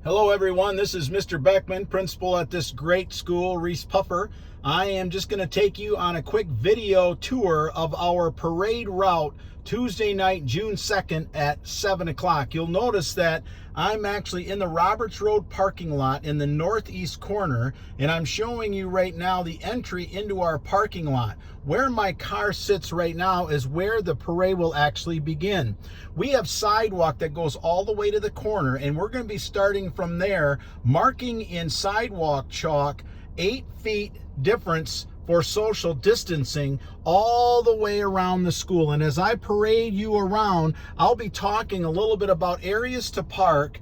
Hello everyone, this is Mr. Beckman, principal at this great school, Reese Puffer. I am just going to take you on a quick video tour of our parade route Tuesday night, June 2nd at 7 o'clock. You'll notice that I'm actually in the Roberts Road parking lot in the northeast corner, and I'm showing you right now the entry into our parking lot. Where my car sits right now is where the parade will actually begin. We have sidewalk that goes all the way to the corner, and we're going to be starting from there, marking in sidewalk chalk 8 feet difference for social distancing all the way around the school. And as I parade you around, I'll be talking a little bit about areas to park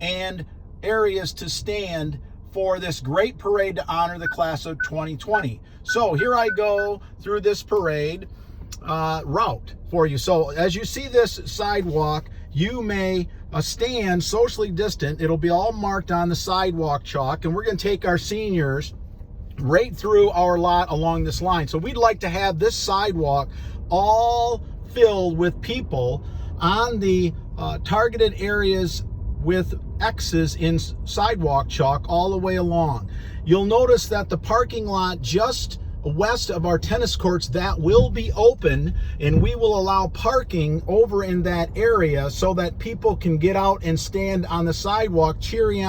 and areas to stand for this great parade to honor the class of 2020. So here I go through this parade route for you. So as you see this sidewalk, you may stand socially distant. It'll be all marked on the sidewalk chalk, and we're going to take our seniors right through our lot along this line. So we'd like to have this sidewalk all filled with people on the targeted areas with X's in sidewalk chalk all the way along. You'll notice that the parking lot just west of our tennis courts, that will be open, and we will allow parking over in that area so that people can get out and stand on the sidewalk cheering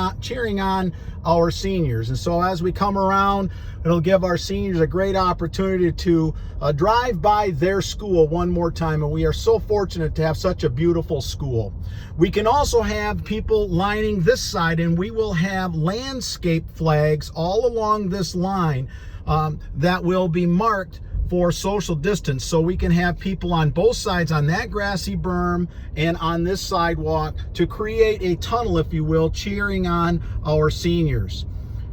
on our seniors. And so as we come around, it'll give our seniors a great opportunity to drive by their school one more time, and we are so fortunate to have such a beautiful school. We can also have people lining this side, and we will have landscape flags all along this line that will be marked for social distance, so we can have people on both sides on that grassy berm and on this sidewalk to create a tunnel, if you will, cheering on our seniors.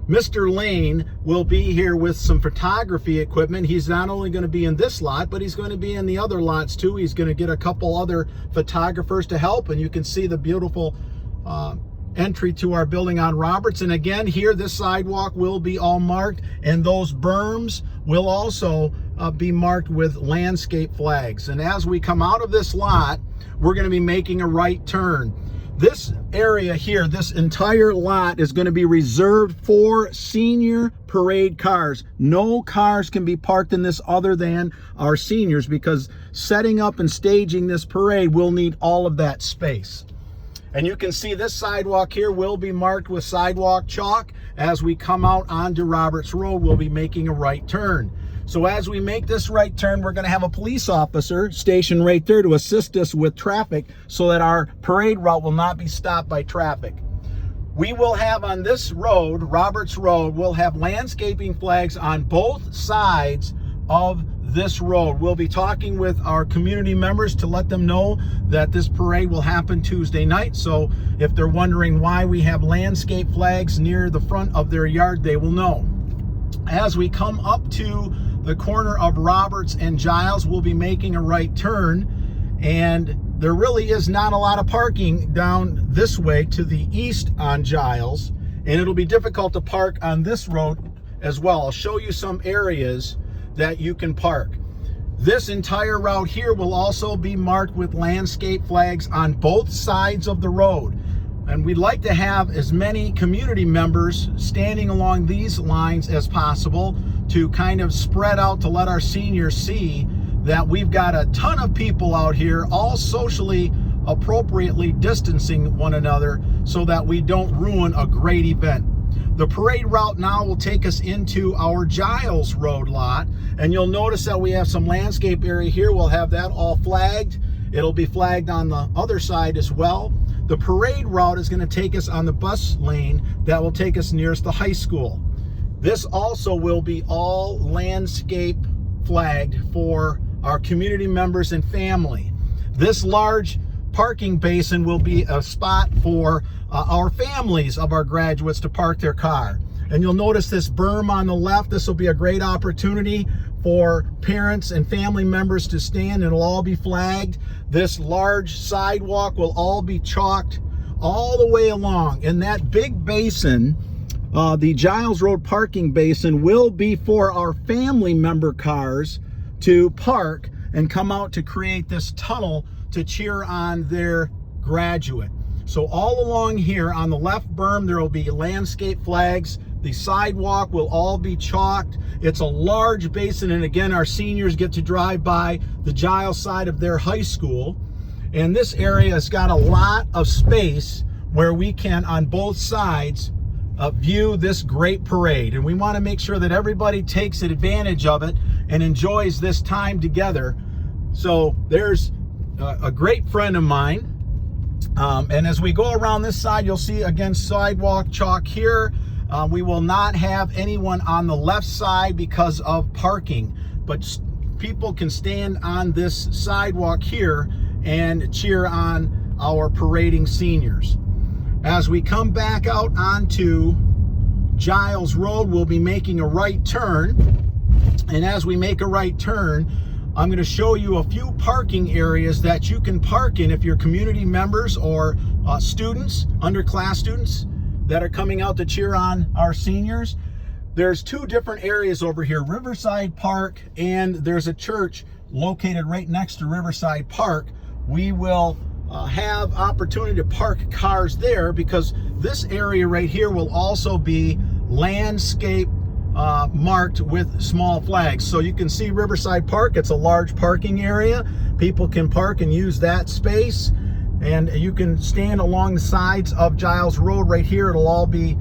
Mr. Lane will be here with some photography equipment. He's not only going to be in this lot, but he's going to be in the other lots too. He's going to get a couple other photographers to help, and you can see the beautiful entry to our building on Roberts. And again, here this sidewalk will be all marked, and those berms will also be marked with landscape flags. And as we come out of this lot, we're going to be making a right turn. This area here, this entire lot, is going to be reserved for senior parade cars. No cars can be parked in this other than our seniors, because setting up and staging this parade will need all of that space. And you can see this sidewalk here will be marked with sidewalk chalk. As we come out onto Roberts Road, we'll be making a right turn. So as we make this right turn, we're going to have a police officer stationed right there to assist us with traffic so that our parade route will not be stopped by traffic. We will have on this road, Roberts Road, we'll have landscaping flags on both sides of this road. We'll be talking with our community members to let them know that this parade will happen Tuesday night. So if they're wondering why we have landscape flags near the front of their yard, they will know. As we come up to the corner of Roberts and Giles, we'll be making a right turn, and there really is not a lot of parking down this way to the east on Giles, and it'll be difficult to park on this road as well. I'll show you some areas that you can park. This entire route here will also be marked with landscape flags on both sides of the road. And we'd like to have as many community members standing along these lines as possible to kind of spread out, to let our seniors see that we've got a ton of people out here all socially appropriately distancing one another so that we don't ruin a great event. The parade route now will take us into our Giles Road lot, and you'll notice that we have some landscape area here. We'll have that all flagged. It'll be flagged on the other side as well. The parade route is going to take us on the bus lane that will take us nearest the high school. This also will be all landscape flagged for our community members and family. This large parking basin will be a spot for our families of our graduates to park their car. And you'll notice this berm on the left. This will be a great opportunity for parents and family members to stand. It'll all be flagged. This large sidewalk will all be chalked all the way along. And that big basin, the Giles Road parking basin, will be for our family member cars to park and come out to create this tunnel to cheer on their graduate. So all along here on the left berm, there will be landscape flags. The sidewalk will all be chalked. It's a large basin, and again, our seniors get to drive by the Giles side of their high school. And this area has got a lot of space where we can, on both sides, view this great parade. And we want to make sure that everybody takes advantage of it and enjoys this time together. So there's a great friend of mine. And as we go around this side, you'll see, again, sidewalk chalk here. We will not have anyone on the left side because of parking, but people can stand on this sidewalk here and cheer on our parading seniors. As we come back out onto Giles Road, we'll be making a right turn. And as we make a right turn, I'm going to show you a few parking areas that you can park in if you're community members or students, underclass students that are coming out to cheer on our seniors. There's two different areas over here, Riverside Park, and there's a church located right next to Riverside Park. We will have opportunity to park cars there because this area right here will also be landscape marked with small flags. So you can see Riverside Park, it's a large parking area. People can park and use that space. And you can stand along the sides of Giles Road right here. It'll all be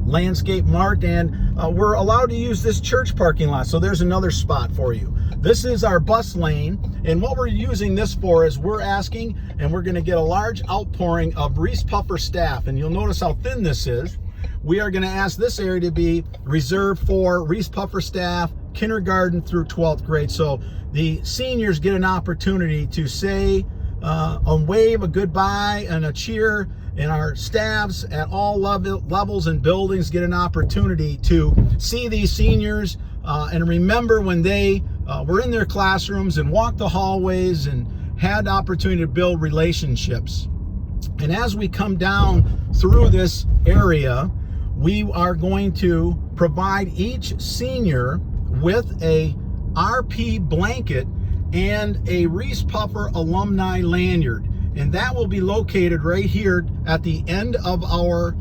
landscape marked, and we're allowed to use this church parking lot. So there's another spot for you. This is our bus lane, and what we're using this for is we're asking, and we're going to get a large outpouring of Reese Puffer staff, and you'll notice how thin this is. We are going to ask this area to be reserved for Reese Puffer staff, kindergarten through 12th grade. So the seniors get an opportunity to say a wave, a goodbye, and a cheer, and our staffs at all levels and buildings get an opportunity to see these seniors and remember when they were in their classrooms and walked the hallways and had the opportunity to build relationships. And as we come down through this area, we are going to provide each senior with a RP blanket and a Reese Puffer alumni lanyard. And that will be located right here at the end of our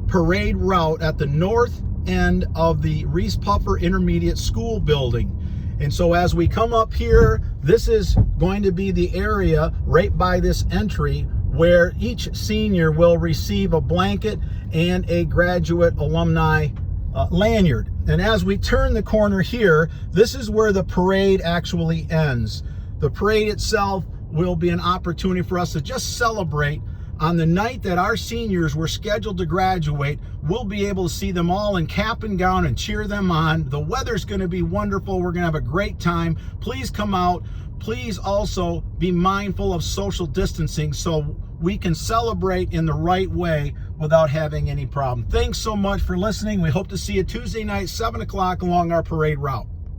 parade route at the north end of the Reese Puffer Intermediate School building. And so as we come up here, this is going to be the area right by this entry where each senior will receive a blanket and a graduate alumni lanyard. And as we turn the corner here, this is where the parade actually ends. The parade itself will be an opportunity for us to just celebrate. On the night that our seniors were scheduled to graduate, we'll be able to see them all in cap and gown and cheer them on. The weather's going to be wonderful. We're going to have a great time. Please come out. Please also be mindful of social distancing so we can celebrate in the right way without having any problem. Thanks so much for listening. We hope to see you Tuesday night, 7 o'clock along our parade route.